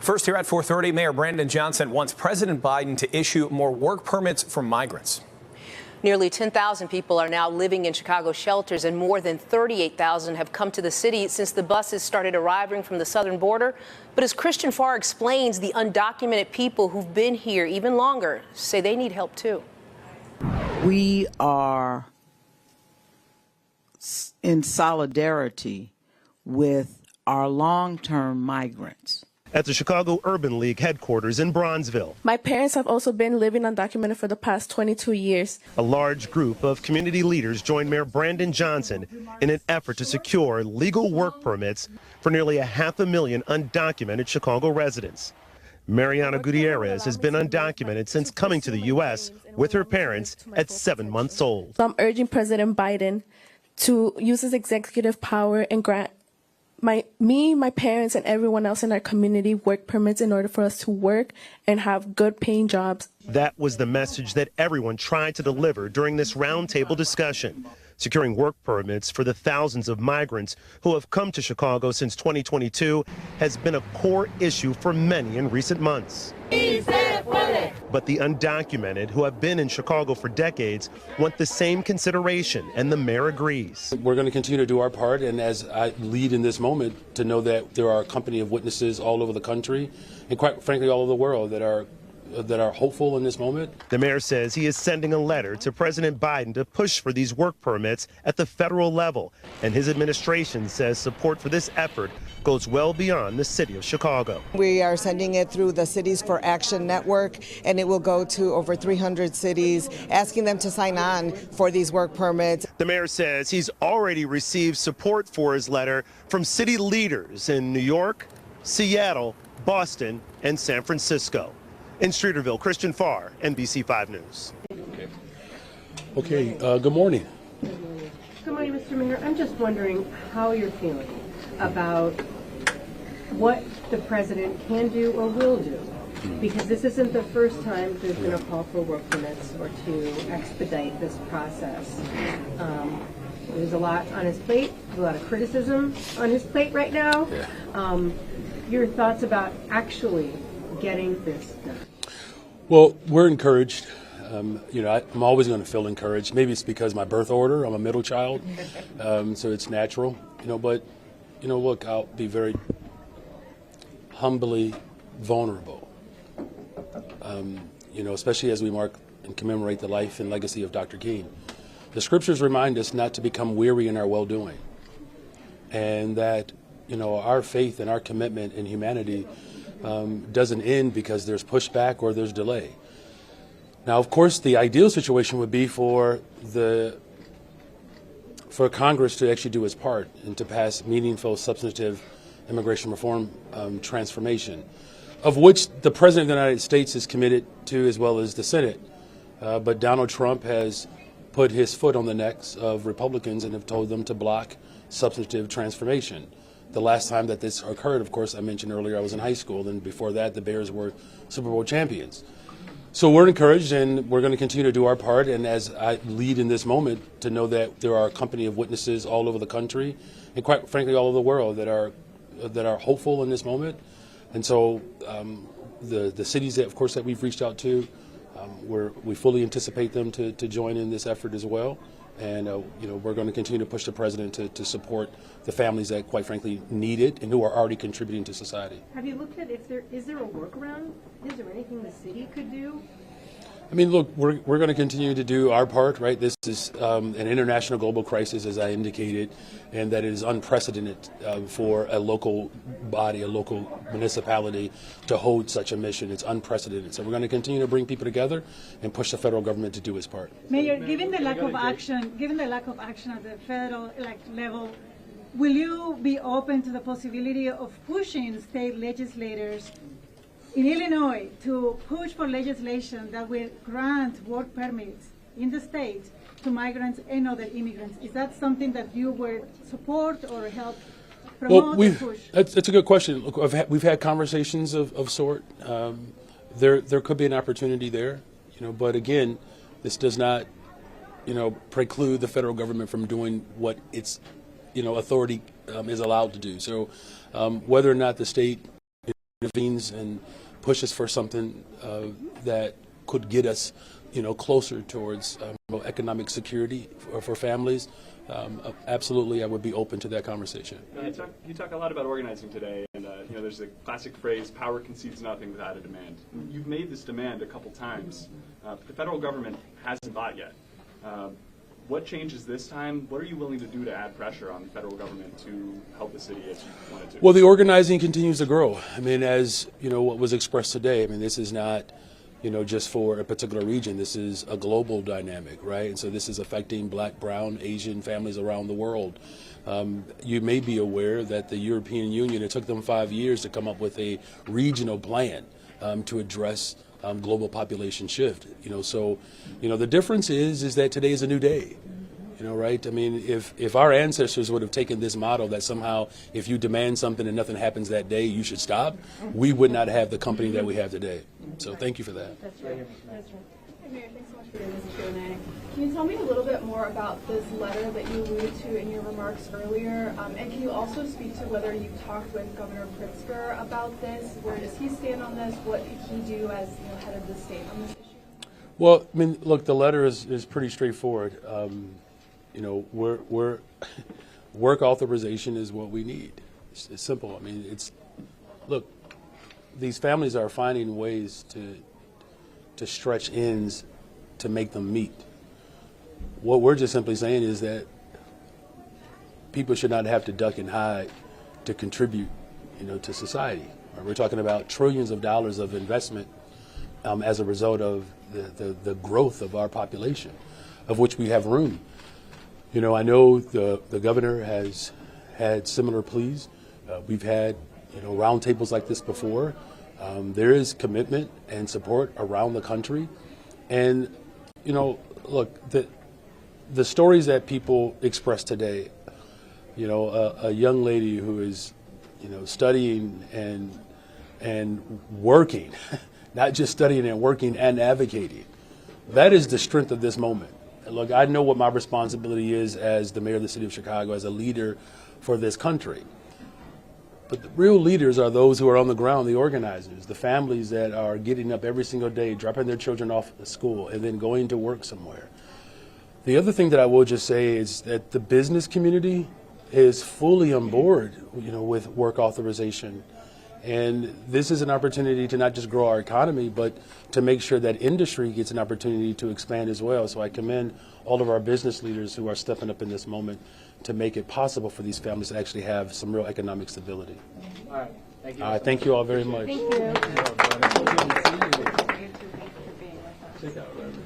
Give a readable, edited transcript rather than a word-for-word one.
First here at 4:30, Mayor Brandon Johnson wants President Biden to issue more work permits for migrants. Nearly 10,000 people are now living in Chicago shelters, and more than 38,000 have come to the city since the buses started arriving from the southern border. But as Christian Farr explains, the undocumented people who've been here even longer say they need help too. We are in solidarity with our long-term migrants. At the Chicago Urban League headquarters in Bronzeville. My parents have also been living undocumented for the past 22 years. A large group of community leaders joined Mayor Brandon Johnson in an effort to secure legal work permits for nearly 500,000 undocumented Chicago residents. Mariana Gutierrez has been undocumented since coming to the U.S. with her parents at 7 months old. So I'm urging President Biden to use his executive power and grant my parents, and everyone else in our community work permits in order for us to work and have good paying jobs. That was the message that everyone tried to deliver during this roundtable discussion. Securing work permits for the thousands of migrants who have come to Chicago since 2022 has been a core issue for many in recent months. But the undocumented who have been in Chicago for decades want the same consideration, and the mayor agrees. We're going to continue to do our part, and as I lead in this moment, to know that there are a company of witnesses all over the country, and quite frankly all over the world, that are hopeful in this moment. The mayor says he is sending a letter to President Biden to push for these work permits at the federal level, and his administration says support for this effort goes well beyond the city of Chicago. We are sending it through the Cities for Action Network, and it will go to over 300 cities, asking them to sign on for these work permits. The mayor says he's already received support for his letter from city leaders in New York, Seattle, Boston, and San Francisco. In Streeterville, Christian Farr, NBC 5 News. Okay, good morning. Good morning, Mr. Mayor. I'm just wondering how you're feeling about what the president can do or will do, because this isn't the first time there's been a call for work permits or to expedite this process. There's a lot on his plate, a lot of criticism on his plate right now. Your thoughts about actually getting this done? Well, we're encouraged. I'm always going to feel encouraged. Maybe it's because my birth order. I'm a middle child, so it's natural. But look, I'll be very humbly vulnerable. Especially as we mark and commemorate the life and legacy of Dr. King. The scriptures remind us not to become weary in our well-doing, and that our faith and our commitment in humanity doesn't end because there's pushback or there's delay. Now, of course, the ideal situation would be for Congress to actually do its part and to pass meaningful, substantive immigration reform transformation, of which the President of the United States is committed to, as well as the Senate. But Donald Trump has put his foot on the necks of Republicans and have told them to block substantive transformation. The last time that this occurred, of course, I mentioned earlier, I was in high school, and before that, the Bears were Super Bowl champions. So we're encouraged, and we're going to continue to do our part, and as I lead in this moment, to know that there are a company of witnesses all over the country, and quite frankly all over the world, that are hopeful in this moment. And so the cities that, of course, that we've reached out to, we fully anticipate them to join in this effort as well. And we're going to continue to push the president to support the families that, quite frankly, need it and who are already contributing to society. Have you looked at is there a workaround? Is there anything the city could do? I mean, look, we're going to continue to do our part, right? This is an international global crisis, as I indicated, and that it is unprecedented for a local body, a local municipality to hold such a mission. It's unprecedented. So we're going to continue to bring people together and push the federal government to do its part. Mayor, given the lack of action at the federal level, will you be open to the possibility of pushing state legislators in Illinois to push for legislation that will grant work permits in the state to migrants and other immigrants? Is that something that you would support or help promote or push? That's a good question. Look, we've had conversations of sort. There could be an opportunity there, but again, this does not, preclude the federal government from doing what its, authority is allowed to do. So whether or not the state intervenes and pushes for something that could get us, closer towards economic security for families, absolutely, I would be open to that conversation. You talk a lot about organizing today, and there's a classic phrase: "Power concedes nothing without a demand." You've made this demand a couple times, but the federal government hasn't bought yet. What changes this time? What are you willing to do to add pressure on the federal government to help the city as you wanted to? Well, the organizing continues to grow. I mean, as what was expressed today, I mean, this is not just for a particular region. This is a global dynamic, right? And so this is affecting Black, Brown, Asian families around the world. You may be aware that the European Union, it took them 5 years to come up with a regional plan to address global population shift. So the difference is that today is a new day. Right? I mean, if our ancestors would have taken this model that somehow if you demand something and nothing happens that day, you should stop, we would not have the company that we have today. So thank you for that. That's right. That's right. Hey, Mayor, thanks so much for doing this Q&A. Can you tell me a little bit more about this letter that you alluded to in your remarks earlier? And can you also speak to whether you talked with Governor Pritzker about this? Where does he stand on this? What could he do as head of the state on this issue? Well, I mean, look, the letter is pretty straightforward. Work authorization is what we need. It's simple. I mean, look, these families are finding ways to stretch ends to make them meet. What we're just simply saying is that people should not have to duck and hide to contribute, to society. We're talking about trillions of dollars of investment as a result of the growth of our population, of which we have room. I know the governor has had similar pleas. We've had, roundtables like this before. There is commitment and support around the country. And, look, the stories that people express today, a young lady who is, studying and working, not just studying and working and advocating. That is the strength of this moment. Look, I know what my responsibility is as the mayor of the city of Chicago, as a leader for this country. But the real leaders are those who are on the ground, the organizers, the families that are getting up every single day, dropping their children off at school, and then going to work somewhere. The other thing that I will just say is that the business community is fully on board, with work authorization. And this is an opportunity to not just grow our economy, but to make sure that industry gets an opportunity to expand as well. So I commend all of our business leaders who are stepping up in this moment to make it possible for these families to actually have some real economic stability. All right. Thank you. All right. Thank you all very much. Thank you.